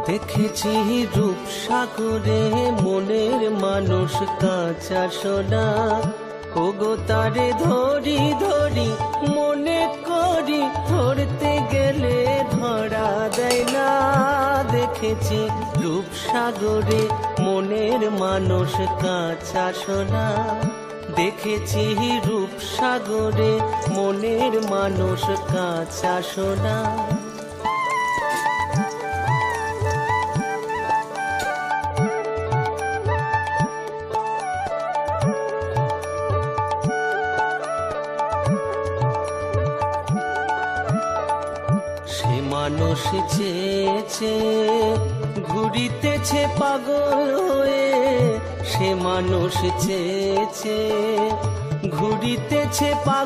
দেখেছি রূপসাগরে মনের মানুষ কাঁচা সোনা, ওগো তারে ধরি ধরি মনে করি ধরতে গেলে ধরা দেয় না। দেখেছি রূপসাগরে মনের মানুষ কাঁচা সোনা, দেখেছি রূপসাগরে মনের মানুষ কাঁচা সোনা। সে মানুষ চেয়েছে ঘুরিতেছে পাগল হয়ে, সে মানুষ চেয়েছে ঘুরিতেছে পাগল।